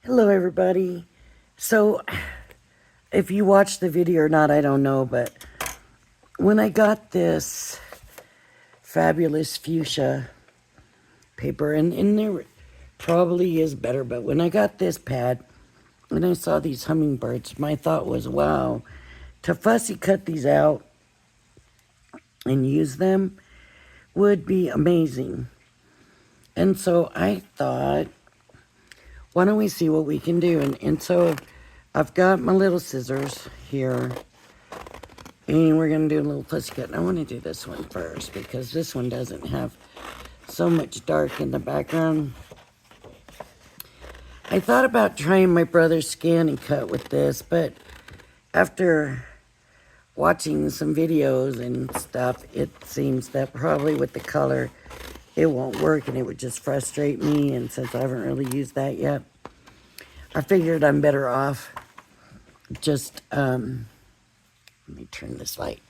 Hello, everybody. So, if you watched the video or not, I don't know, but when I got this fabulous fuchsia paper, and there probably is better, but when I got this pad and I saw these hummingbirds, my thought was, wow, to fussy cut these out and use them would be amazing. And so I thought, why don't we see what we can do? And so I've got my little scissors here. And we're going to do a little fussy cut. And I want to do this one first because this one doesn't have so much dark in the background. I thought about trying my brother's scan and cut with this, but after watching some videos and stuff, it seems that probably with the color, it won't work and it would just frustrate me. And since I haven't really used that yet, I figured I'm better off just, let me turn this light.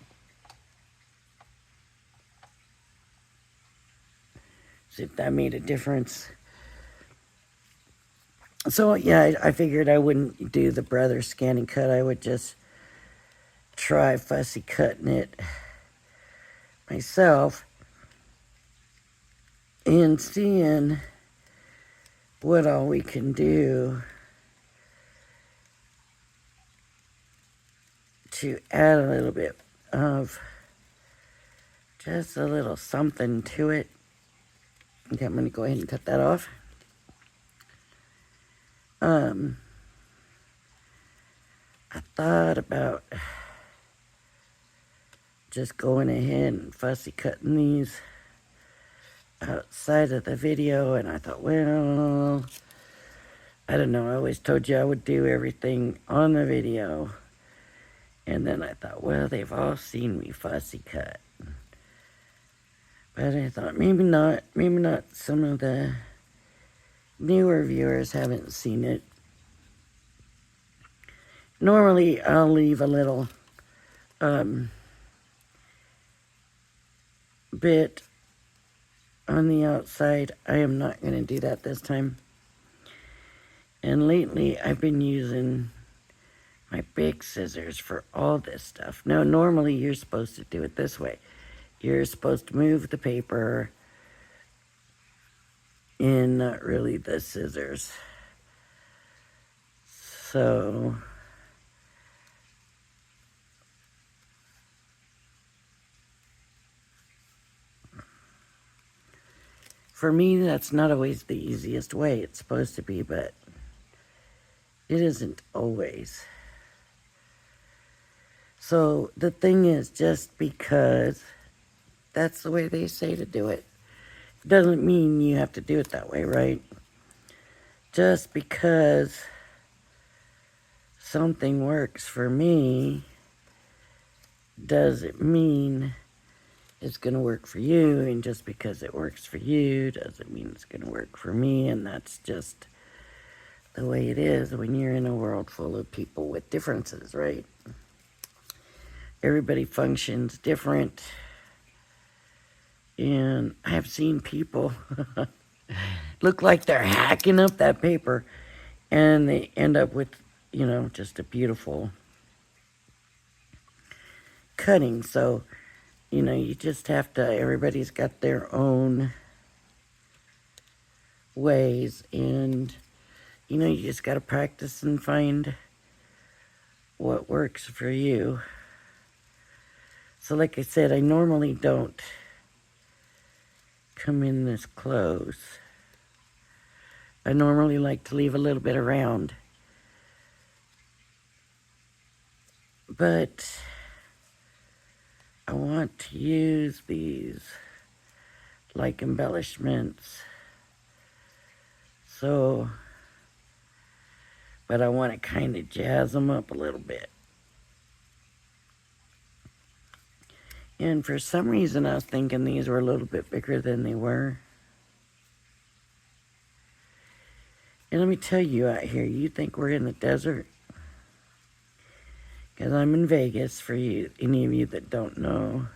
See if that made a difference. So, yeah, I figured I wouldn't do the brother scan and cut. I would just try fussy cutting it myself and seeing what all we can do to add a little bit of just a little something to it. Okay, I'm going to go ahead and cut that off. I thought about just going ahead and fussy cutting these outside of the video, and I thought, well, I don't know, I always told you I would do everything on the video, and then I thought, well, they've all seen me fussy cut, but I thought maybe not, some of the newer viewers haven't seen it. Normally, I'll leave a little bit on the outside. I am not going to do that this time. And lately, I've been using my big scissors for all this stuff. Now, normally, you're supposed to do it this way. You're supposed to move the paper and not really the scissors. So for me, that's not always the easiest way. It's supposed to be, but it isn't always. So the thing is, just because that's the way they say to do it, doesn't mean you have to do it that way, right? Just because something works for me doesn't mean it's going to work for you, and just because it works for you doesn't mean it's going to work for me, and that's just the way it is when you're in a world full of people with differences, right? Everybody functions different, and I've seen people look like they're hacking up that paper, and they end up with, just a beautiful cutting. So, you just have to, everybody's got their own ways, and, you just got to practice and find what works for you. So like I said, I normally don't come in this close. I normally like to leave a little bit around. But I want to use these like embellishments. So, but I want to kind of jazz them up a little bit. And for some reason, I was thinking these were a little bit bigger than they were. And let me tell you out here, you think we're in the desert? Because I'm in Vegas, for you, any of you that don't know.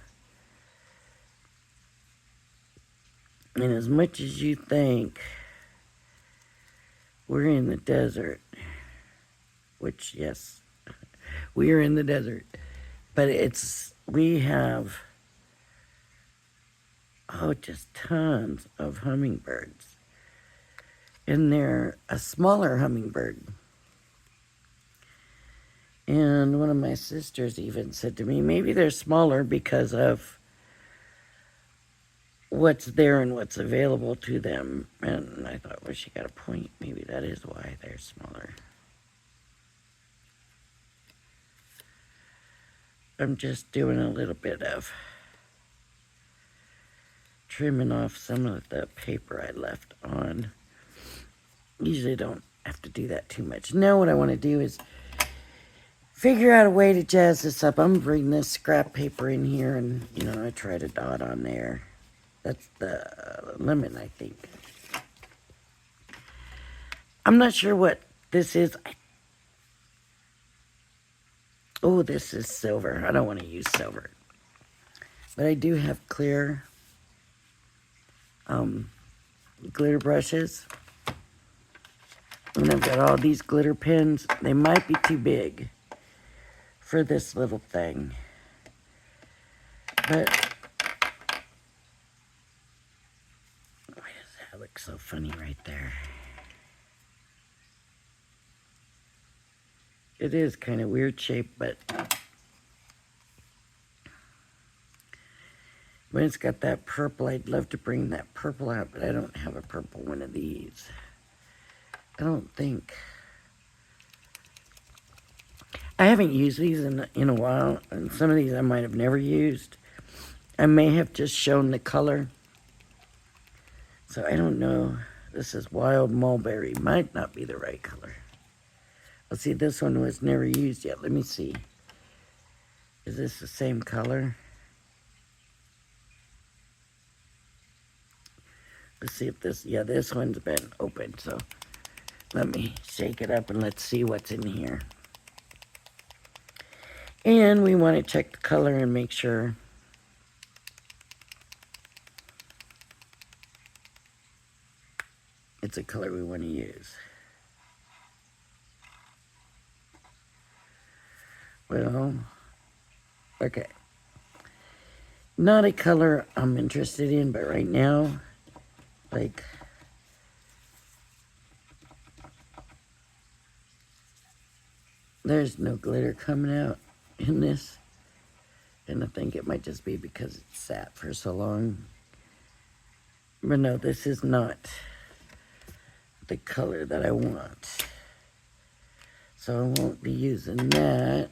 And as much as you think We're in the desert, which, yes, we are in the desert. But we have, just tons of hummingbirds. And they're a smaller hummingbird. And one of my sisters even said to me, maybe they're smaller because of what's there and what's available to them. And I thought, well, she got a point. Maybe that is why they're smaller. I'm just doing a little bit of trimming off some of the paper I left on. Usually don't have to do that too much. Now what I want to do is figure out a way to jazz this up. I'm bringing this scrap paper in here, and, I try to dot on there. That's the limit, I think. I'm not sure what this is. Oh, this is silver. I don't want to use silver. But I do have clear glitter brushes. And I've got all these glitter pins. They might be too big for this little thing. But why does that look so funny right there? It is kind of weird shape, but when it's got that purple, I'd love to bring that purple out, but I don't have a purple one of these. I don't think. I haven't used these in a while, and some of these I might have never used. I may have just shown the color. So I don't know. This is wild mulberry. Might not be the right color. Let's see, this one was never used yet. Let me see. Is this the same color? Let's see if this one's been opened. So let me shake it up and let's see what's in here. And we want to check the color and make sure it's a color we want to use. Well, okay. Not a color I'm interested in, but right now, like, there's no glitter coming out in this. And I think it might just be because it sat for so long. But no, this is not the color that I want. So I won't be using that.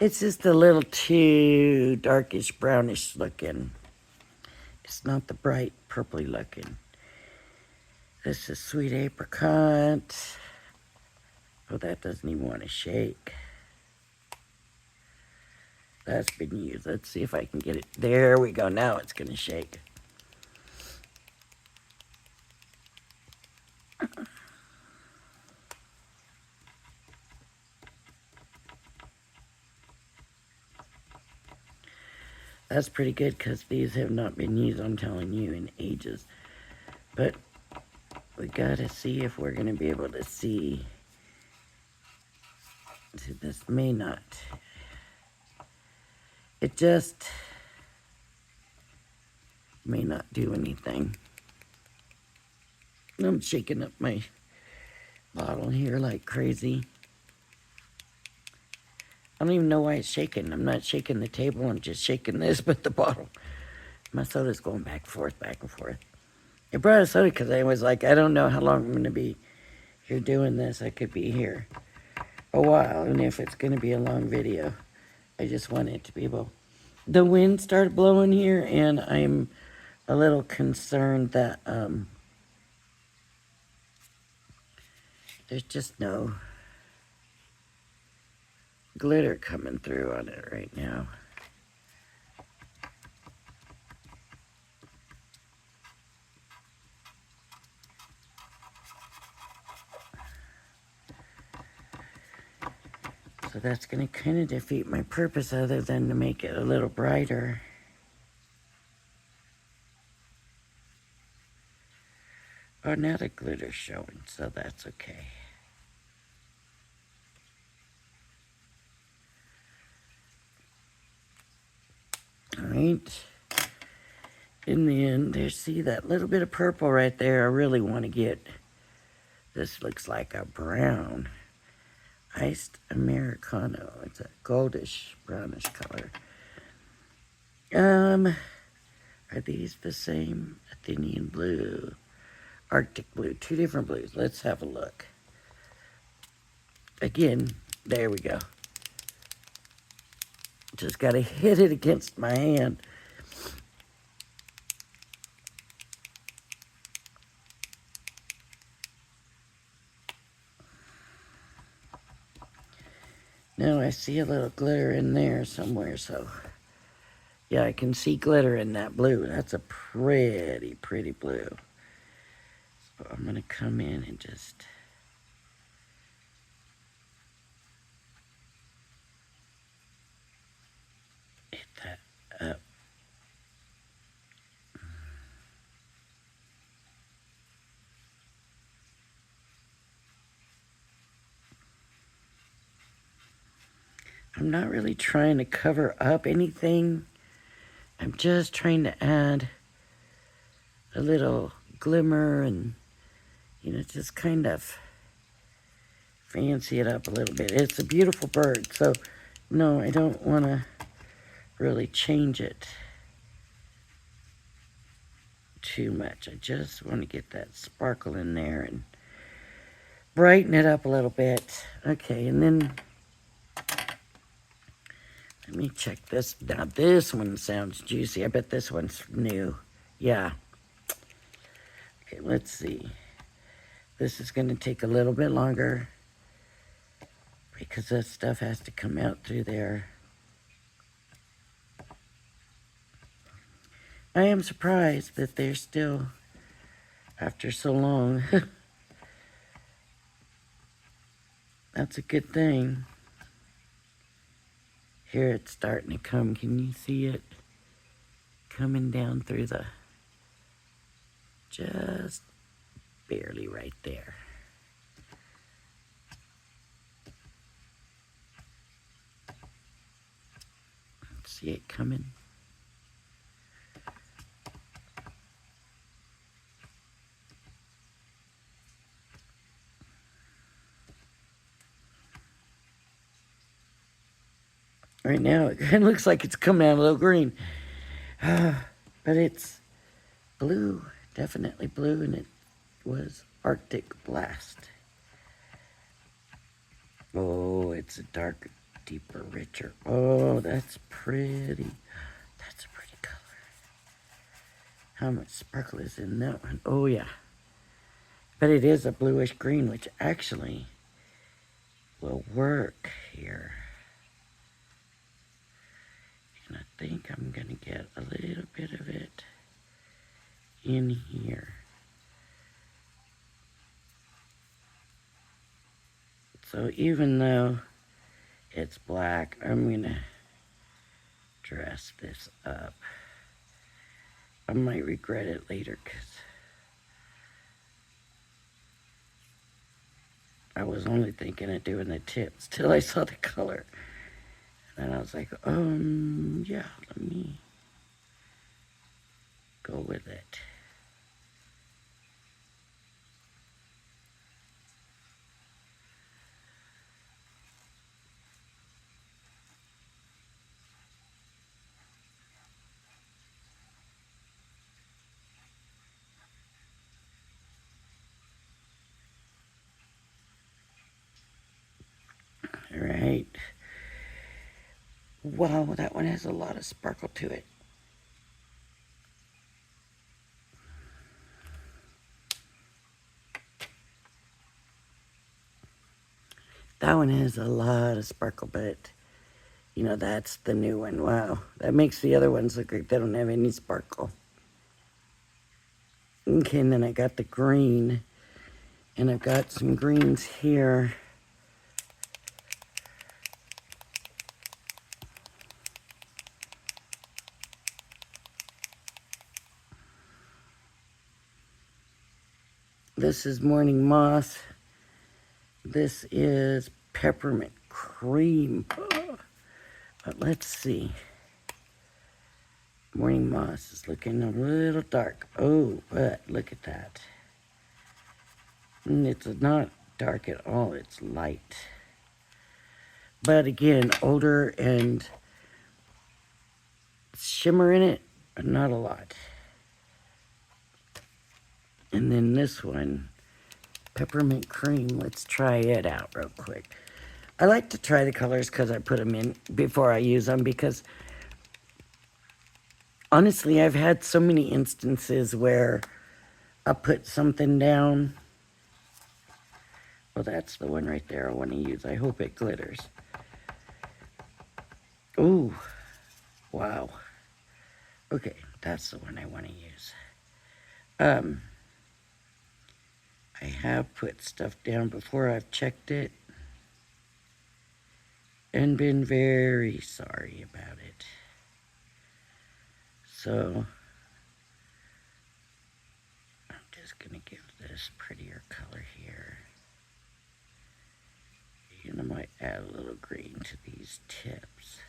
It's just a little too darkish, brownish looking. It's not the bright purpley looking. This is sweet apricot. Oh, that doesn't even want to shake. That's been used. Let's see if I can get it. There we go. Now it's going to shake. That's pretty good because these have not been used, I'm telling you, in ages. But we gotta see if we're gonna be able to see. See, this may not. It just may not do anything. I'm shaking up my bottle here like crazy. I don't even know why it's shaking. I'm not shaking the table. I'm just shaking this, but the bottle. My soda's going back and forth, back and forth. I brought a soda because I was like, I don't know how long I'm going to be here doing this. I could be here a while, and if it's going to be a long video, I just want it to be able. The wind started blowing here, and I'm a little concerned that there's just no glitter coming through on it right now. So that's going to kind of defeat my purpose other than to make it a little brighter. Oh, now the glitter's showing, so that's okay. All right. In the end, there, see that little bit of purple right there? I really want to get, this looks like a brown. Iced Americano. It's a goldish, brownish color. Are these the same? Athenian blue, Arctic blue, two different blues. Let's have a look. Again, there we go. Just got to hit it against my hand. Now I see a little glitter in there somewhere, so yeah, I can see glitter in that blue. That's a pretty, pretty blue. So I'm gonna come in and just hit that up. I'm not really trying to cover up anything. I'm just trying to add a little glimmer and, you know, just kind of fancy it up a little bit. It's a beautiful bird, so no, I don't want to really change it too much. I just want to get that sparkle in there and brighten it up a little bit. Okay, and then let me check this. Now this one sounds juicy. I bet this one's new. Yeah. Okay, let's see. This is going to take a little bit longer because that stuff has to come out through there. I am surprised that they're still, after so long. That's a good thing. Here it's starting to come. Can you see it coming down through the, just barely right there. See it coming? Right now, it kind of looks like it's coming out a little green. But it's blue, definitely blue, and it was Arctic Blast. Oh, it's a darker, deeper, richer. Oh, that's pretty. That's a pretty color. How much sparkle is in that one? Oh, yeah. But it is a bluish green, which actually will work here. And I think I'm going to get a little bit of it in here. So even though it's black, I'm going to dress this up. I might regret it later because I was only thinking of doing the tips till I saw the color. And I was like, yeah, let me go with it. All right. Wow, that one has a lot of sparkle to it. That one has a lot of sparkle, but, you know, that's the new one. Wow, that makes the other ones look like they don't have any sparkle. Okay, and then I got the green, and I've got some greens here. This is Morning Moss. This is Peppermint Cream. Oh, but let's see. Morning Moss is looking a little dark. Oh, but look at that. And it's not dark at all. It's light. But again, older and shimmer in it, but not a lot. And then this one, Peppermint Cream. Let's try it out real quick. I like to try the colors because I put them in before I use them, because honestly, I've had so many instances where I put something down. Well, that's the one right there I want to use. I hope it glitters. Ooh, wow. Okay, that's the one I want to use. I have put stuff down before. I've checked it and been very sorry about it. So I'm just going to give this prettier color here. And I might add a little green to these tips.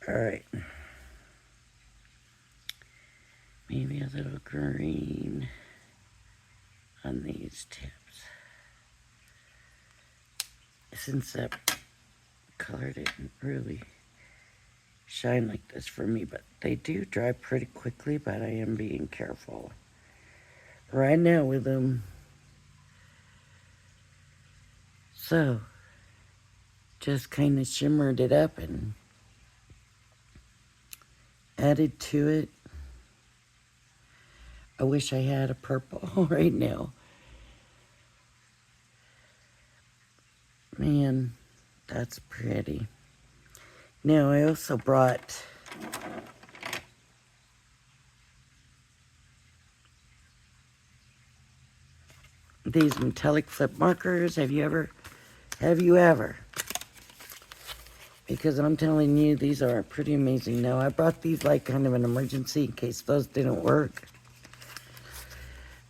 All right. Maybe a little green on these tips. Since that color didn't really shine like this for me, but they do dry pretty quickly, but I am being careful right now with them. So, just kind of shimmered it up and added to it. I wish I had a purple right now. Man, that's pretty. Now, I also brought these metallic flip markers. Have you ever? Because I'm telling you, these are pretty amazing. Now, I brought these like kind of an emergency in case those didn't work.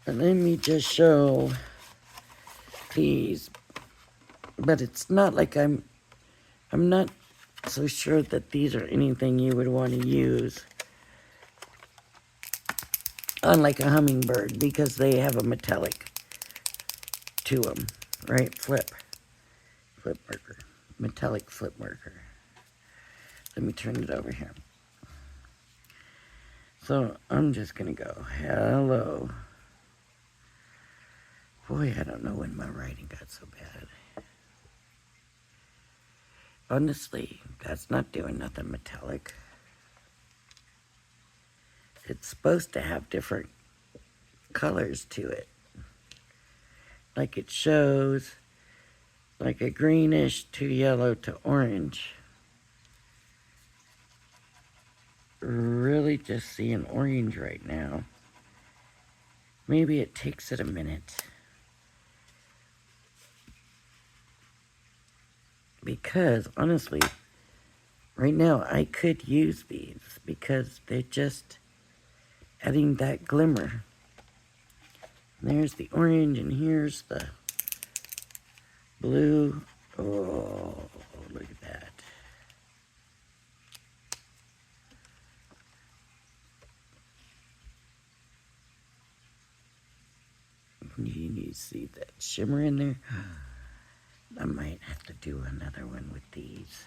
And let me just show these. But it's not like I'm not so sure that these are anything you would want to use on like a hummingbird, because they have a metallic to them, right? Flip marker, metallic flip marker. Let me turn it over here. So I'm just gonna go, hello. Boy, I don't know when my writing got so bad. Honestly, that's not doing nothing metallic. It's supposed to have different colors to it. Like it shows like a greenish to yellow to orange. Really just seeing orange right now. Maybe it takes it a minute. Because honestly, right now I could use these because they're just adding that glimmer. There's the orange and here's the blue. Oh, look at that. You need to see that shimmer in there. I might have to do another one with these.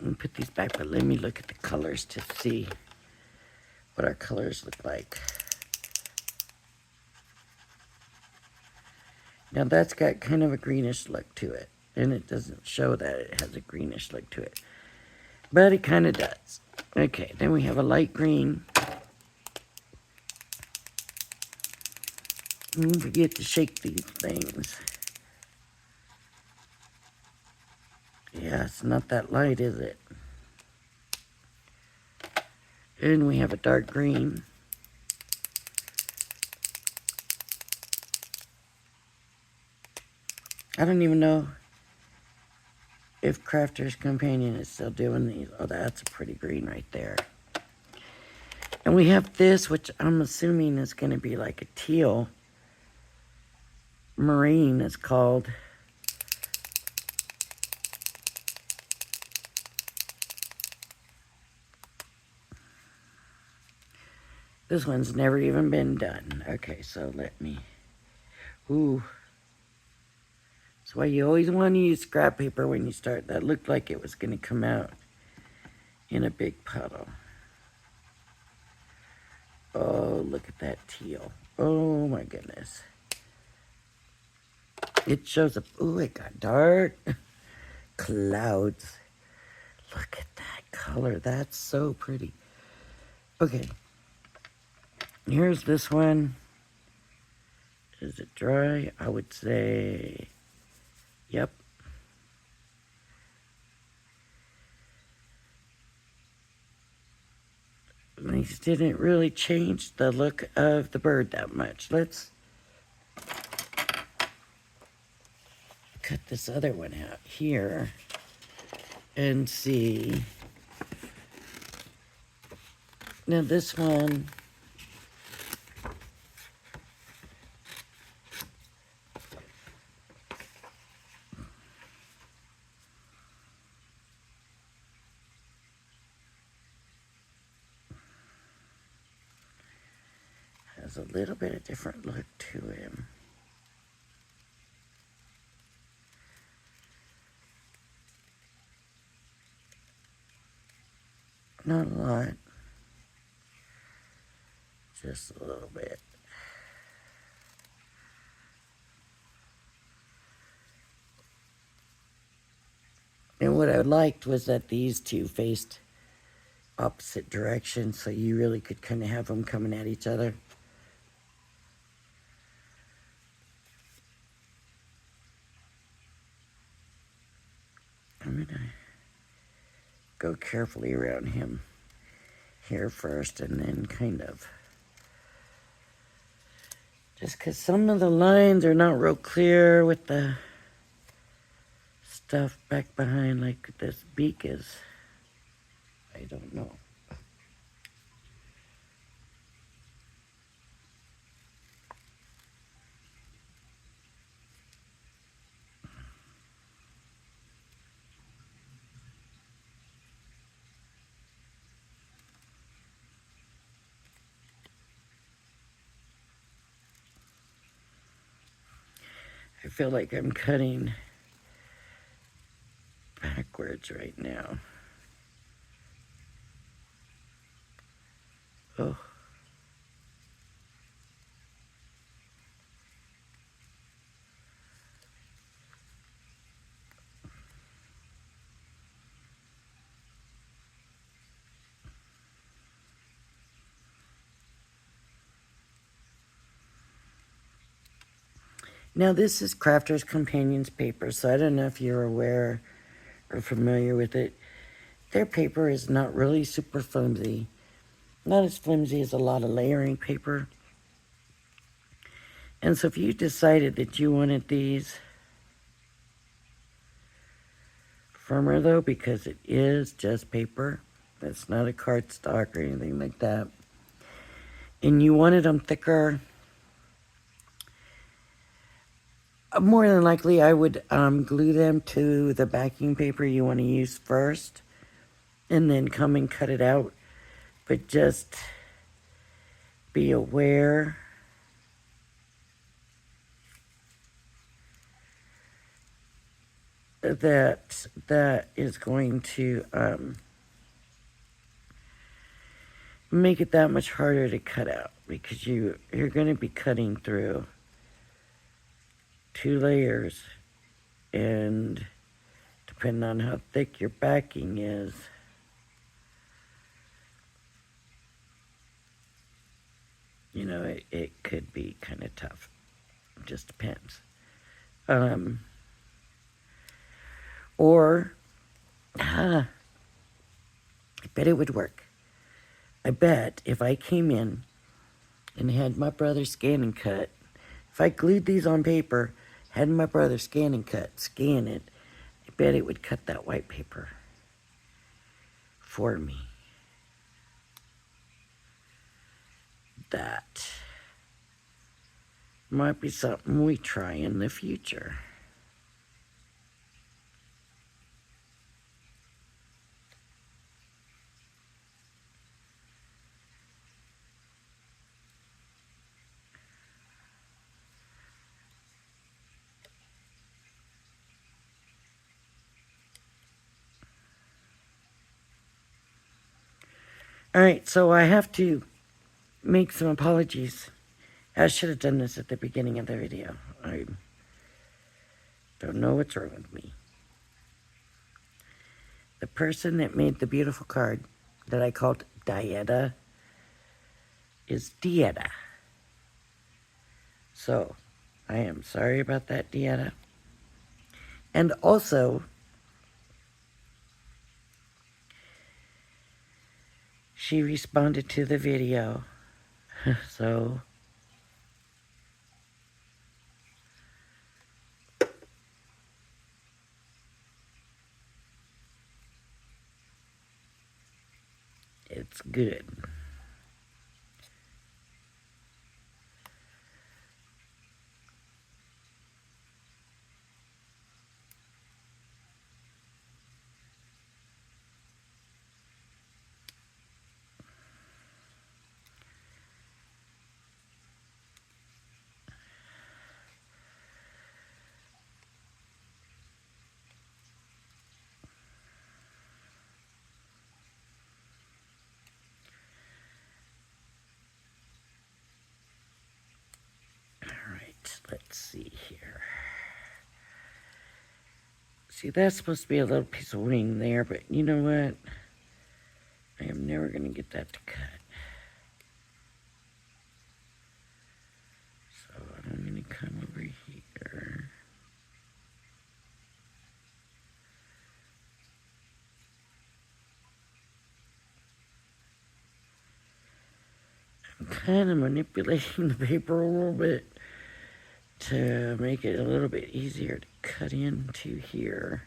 Let me put these back, but let me look at the colors to see what our colors look like. Now that's got kind of a greenish look to it, and it doesn't show that it has a greenish look to it, but it kind of does. Okay, then we have a light green. Don't forget to shake these things. Yeah, it's not that light, is it? And we have a dark green. I don't even know if Crafter's Companion is still doing these. Oh, that's a pretty green right there. And we have this, which I'm assuming is going to be like a teal. Marine is called. This one's never even been done. Okay, so let me... Ooh. That's why you always want to use scrap paper when you start. That looked like it was going to come out in a big puddle. Oh, look at that teal. Oh my goodness. It shows up. Ooh, it got dark. Clouds. Look at that color. That's so pretty. Okay. Here's this one. Is it dry? I would say, yep. These didn't really change the look of the bird that much. Let's cut this other one out here and see. Now this one, has a little bit of different look to him. Not a lot, just a little bit. And what I liked was that these two faced opposite directions, so you really could kind of have them coming at each other. I'm gonna go carefully around him here first, and then kind of, just because some of the lines are not real clear with the stuff back behind, like this beak is, I don't know. I feel like I'm cutting backwards right now. Oh. Now this is Crafter's Companions paper, so I don't know if you're aware or familiar with it. Their paper is not really super flimsy. Not as flimsy as a lot of layering paper. And so if you decided that you wanted these firmer though, because it is just paper, it's not a cardstock or anything like that, and you wanted them thicker, more than likely I would glue them to the backing paper you want to use first, and then come and cut it out. But just be aware that that is going to make it that much harder to cut out, because you're going to be cutting through 2 layers, and depending on how thick your backing is, you know, it could be kind of tough. It just depends. Or, I bet it would work. I bet if I came in and had my brother scan and cut, if I glued these on paper, had my brother scan and cut, scan it, I bet it would cut that white paper for me. That might be something we try in the future. Alright, so I have to make some apologies. I should have done this at the beginning of the video. I don't know what's wrong with me. The person that made the beautiful card that I called Dieta is Dieta. So, I am sorry about that, Dieta. And also, she responded to the video. So, it's good. Alright, let's see here. See, that's supposed to be a little piece of wing there, but you know what? I am never going to get that to cut. So I'm going to come over here. I'm kind of manipulating the paper a little bit to make it a little bit easier to cut into here.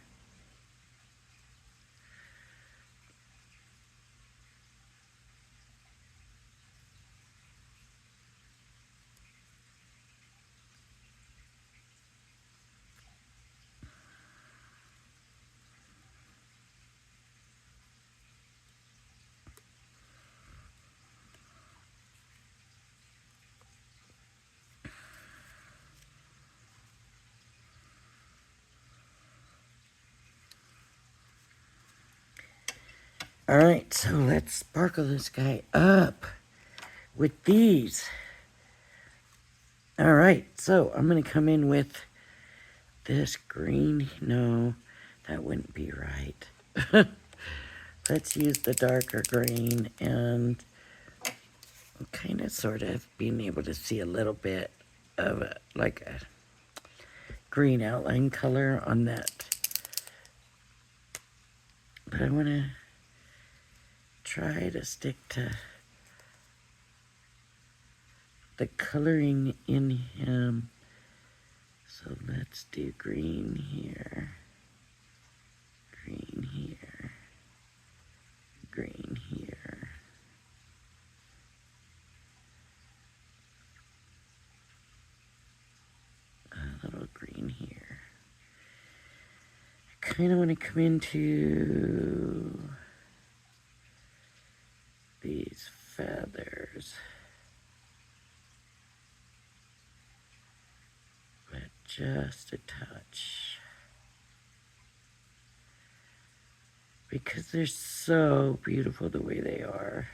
Alright, so let's sparkle this guy up with these. Alright, so I'm going to come in with this green. No, that wouldn't be right. Let's use the darker green, and I'm kind of sort of being able to see a little bit of like a green outline color on that. But I want to try to stick to the coloring in him. So let's do green here, green here, green here. A little green here. I kind of want to come into these feathers, but just a touch, because they're so beautiful the way they are.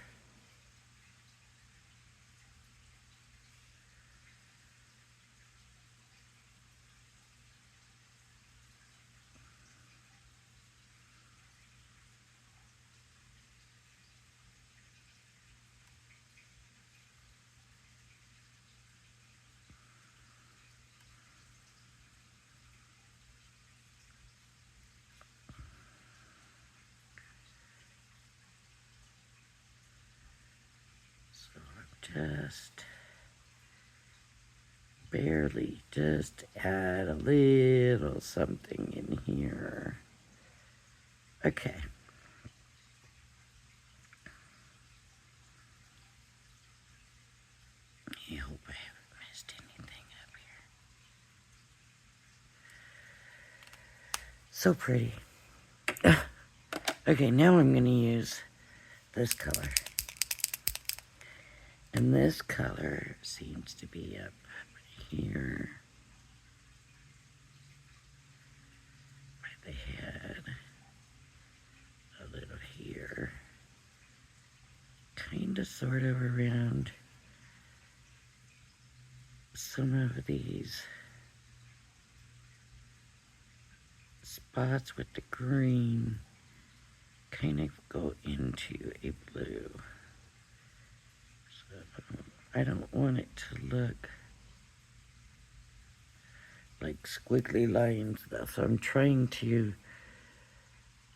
Just barely just add a little something in here. Okay. I hope I haven't missed anything up here. So pretty. Okay, now I'm going to use this color. And this color seems to be up here by the head, a little here, kind of sort of around some of these spots with the green kind of go into a blue. So I don't want it to look like squiggly lines though, so I'm trying to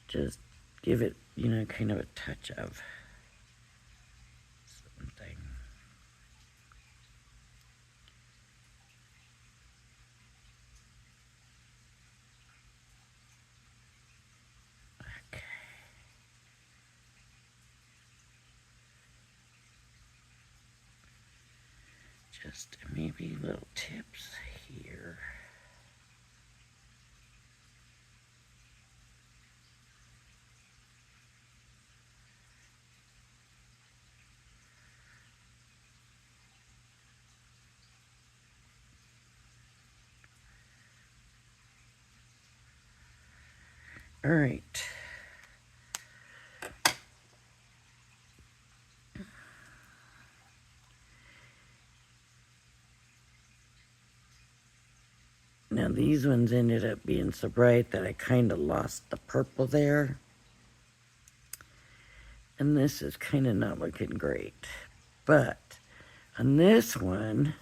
just give it, you know, kind of a touch of something. Okay. Just maybe little tips here. All right. Now these ones ended up being so bright that I kind of lost the purple there. And this is kind of not looking great. But on this one,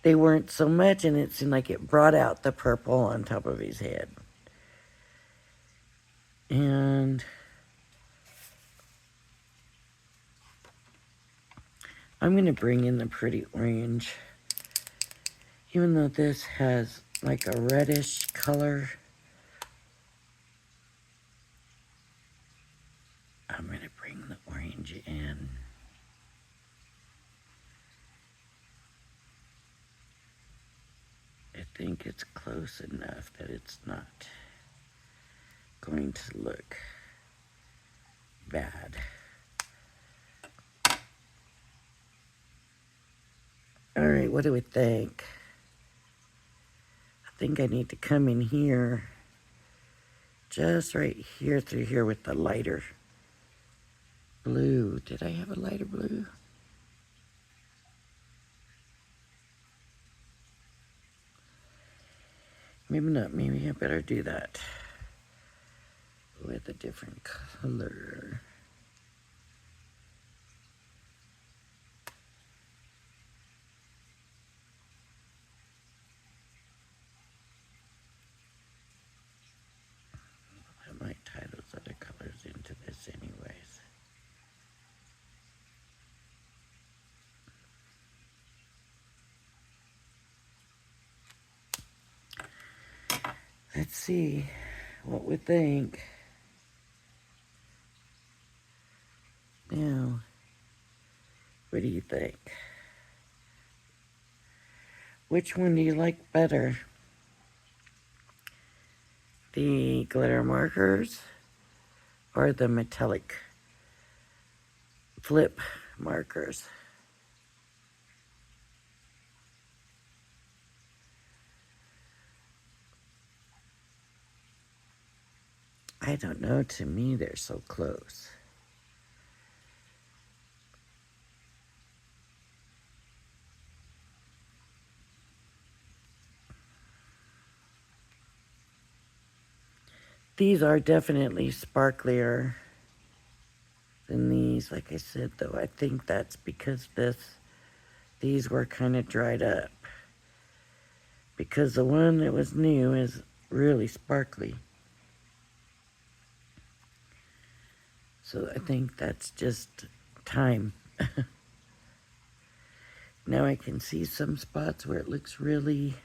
they weren't so much, and it seemed like it brought out the purple on top of his head. And I'm going to bring in the pretty orange. Even though this has like a reddish color, I'm going to bring the orange in. I think it's close enough that it's not going to look bad. All right, what do we think? I think I need to come in here, just right here through here with the lighter blue. Did I have a lighter blue? Maybe not. Maybe I better do that with a different color. I might tie those other colors into this anyways. Let's see what we think. Now, what do you think? Which one do you like better? The glitter markers or the metallic flip markers? I don't know. To me, they're so close. These are definitely sparklier than these. Like I said, though, I think that's because these were kind of dried up. Because the one that was new is really sparkly. So I think that's just time. Now I can see some spots where it looks really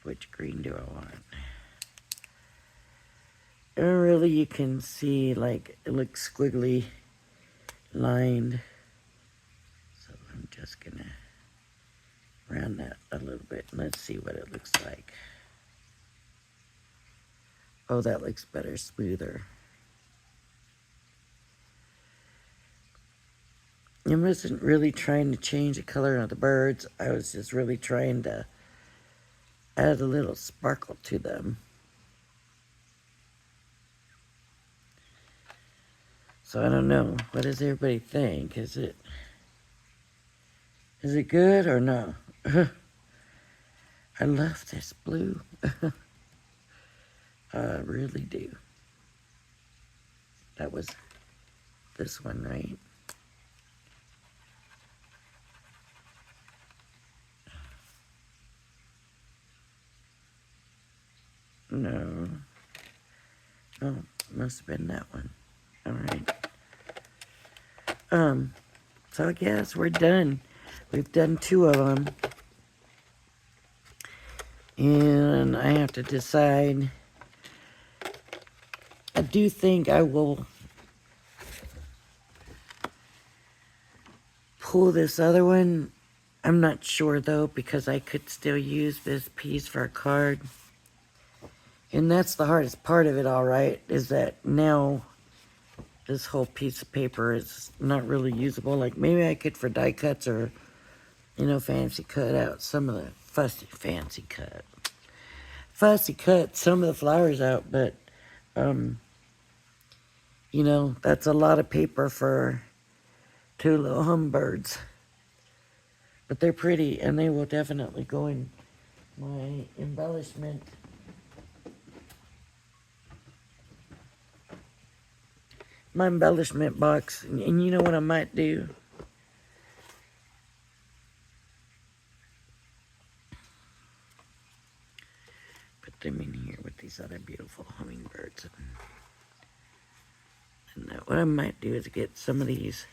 which green do I want? And really, you can see, like, it looks squiggly lined. So I'm just gonna round that a little bit and let's see what it looks like. Oh, that looks better, smoother. I wasn't really trying to change the color of the birds. I was just really trying to add a little sparkle to them. So I don't know. What does everybody think? Is it good or no? I love this blue. I really do. That was this one, right? No. Oh, must have been that one. All right. So I guess we're done. We've done 2 of them. And I have to decide. I do think I will pull this other one. I'm not sure though, because I could still use this piece for a card. And that's the hardest part of it, all right, is that now this whole piece of paper is not really usable. Like maybe I could for die cuts or, you know, fancy cut out some of the fancy cut some of the flowers out, but, you know, that's a lot of paper for 2 little hummingbirds. But they're pretty, and they will definitely go in my embellishment. My embellishment box. And you know what I might do? Put them in here with these other beautiful hummingbirds. And what I might do is get some of these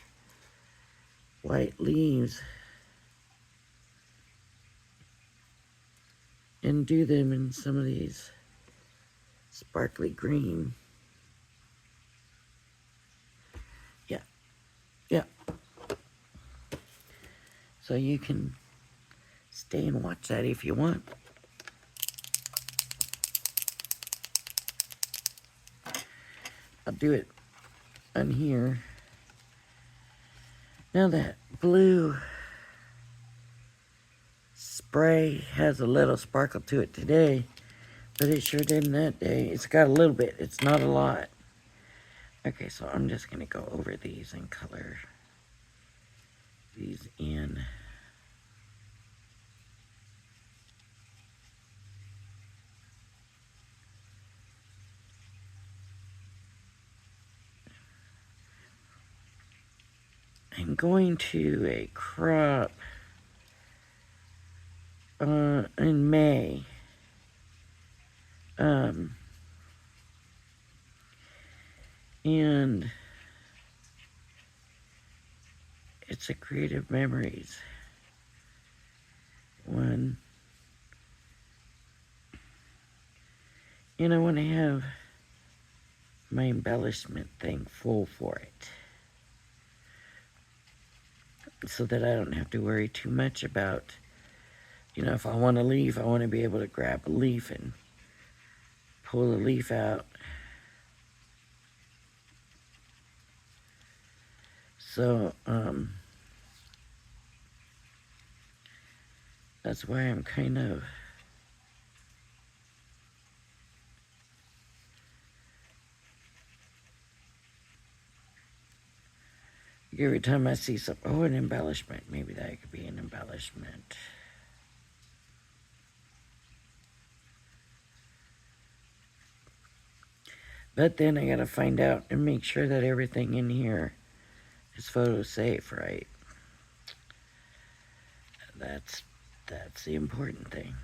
white leaves and do them in some of these sparkly green. Yeah, yeah. So you can stay and watch that if you want. I'll do it on here. Now that blue spray has a little sparkle to it today, but it sure didn't that day. It's got a little bit. It's not a lot. Okay, so I'm just going to go over these and color these in. I'm going to a crop in May. And it's a Creative Memories one. And I want to have my embellishment thing full for it, so that I don't have to worry too much about, you know, if I want a leaf, I want to be able to grab a leaf and pull the leaf out. So, that's why I'm kind of every time I see something, oh, an embellishment, maybe that could be an embellishment. But then I gotta find out and make sure that everything in here is photo safe, right? That's the important thing.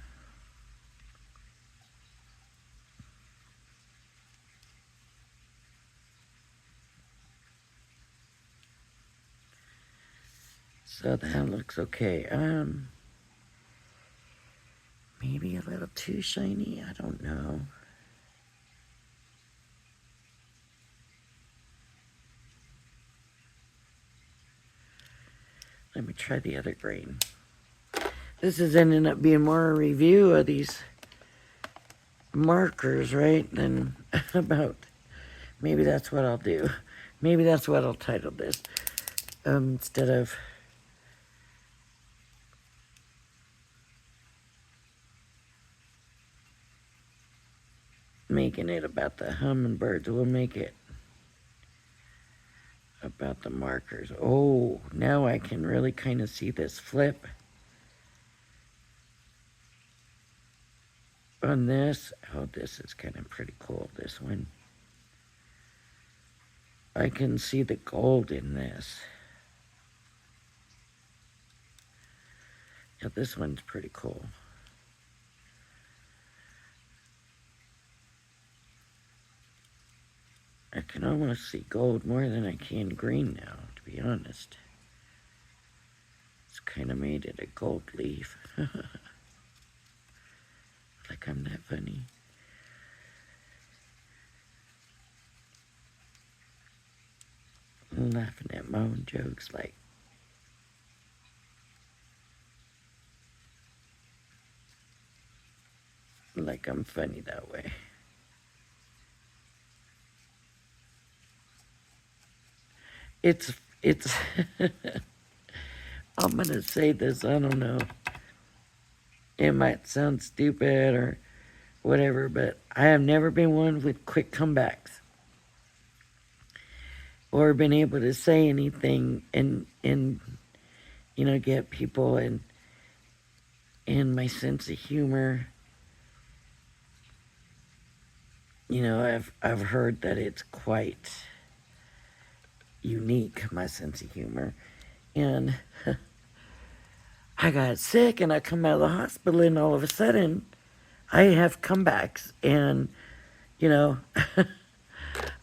So that looks okay. Maybe a little too shiny, I don't know. Let me try the other grain. This is ending up being more a review of these markers, right, than about, maybe that's what I'll do. Maybe that's what I'll title this, instead of making it about the hummingbirds. We'll make it about the markers. Oh, now I can really kind of see this flip on this. Oh, this is kind of pretty cool, this one. I can see the gold in this. Yeah, this one's pretty cool. I can almost see gold more than I can green now, to be honest. It's kind of made it a gold leaf. Like I'm that funny. I'm laughing at my own jokes like I'm funny that way. It's I'm gonna say this, I don't know. It might sound stupid or whatever, but I have never been one with quick comebacks. Or been able to say anything and you know, get people in my sense of humor. You know, I've heard that it's quite unique, my sense of humor. And I got sick and I come out of the hospital and all of a sudden I have comebacks and, you know,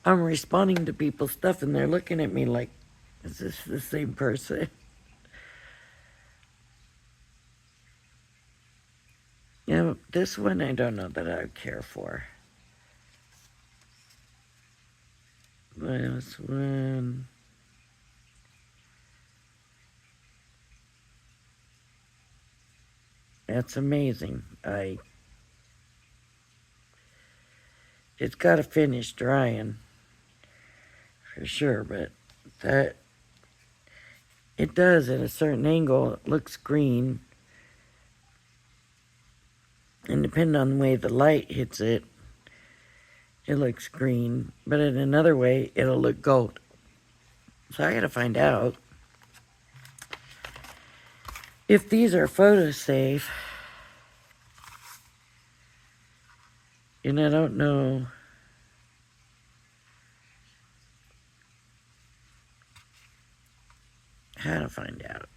I'm responding to people's stuff and they're looking at me like, is this the same person? You know, this one I don't know that I would care for. This one. That's amazing. It's got to finish drying for sure, but that it does at a certain angle. It looks green, and depending on the way the light hits it, it looks green. But in another way, it'll look gold. So I got to find out if these are photo safe. And I don't know how to find out.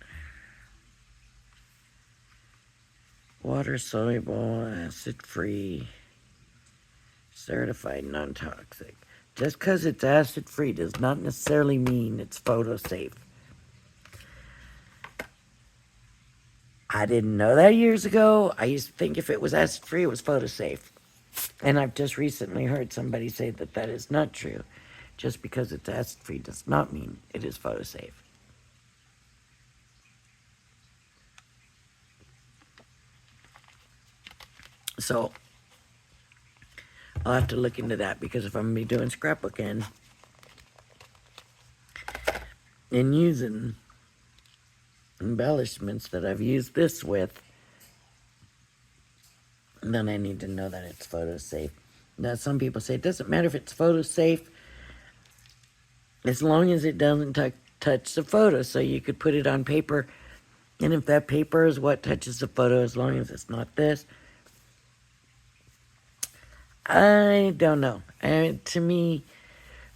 Water soluble, acid free, certified non-toxic. Just because it's acid free does not necessarily mean it's photo safe. I didn't know that years ago. I used to think if it was acid free, it was photo safe. And I've just recently heard somebody say that that is not true. Just because it's acid free does not mean it is photo safe. So I'll have to look into that because if I'm going to be doing scrapbooking and using embellishments that I've used this with, then I need to know that it's photo safe. Now, some people say it doesn't matter if it's photo safe as long as it doesn't touch the photo. So you could put it on paper, and if that paper is what touches the photo, as long as it's not this, I don't know. To me,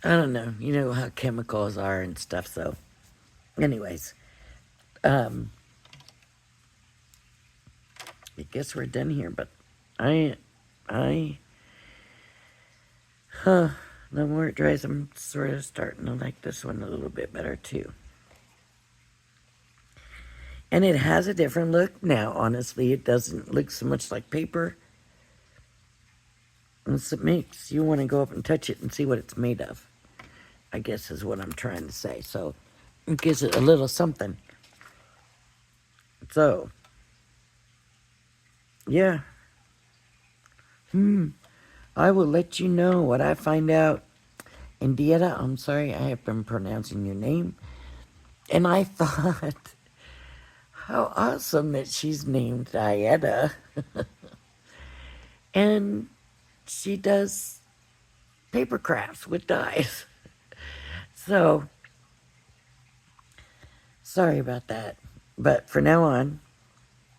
I don't know. You know how chemicals are and stuff. So, anyways, I guess we're done here. But the more it dries, I'm sort of starting to like this one a little bit better too. And it has a different look now, honestly. It doesn't look so much like paper. It makes you want to go up and touch it and see what it's made of, I guess is what I'm trying to say. So it gives it a little something. So, yeah. I will let you know what I find out. And Dieta, I'm sorry I have been pronouncing your name. And I thought, how awesome that she's named Dieta. And she does paper crafts with dyes. So, sorry about that. But for now on,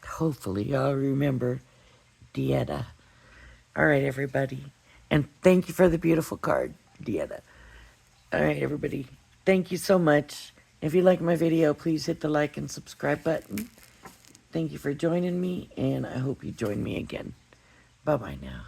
hopefully I'll remember Dieta. All right, everybody. And thank you for the beautiful card, Dieta. All right, everybody. Thank you so much. If you like my video, please hit the like and subscribe button. Thank you for joining me, and I hope you join me again. Bye-bye now.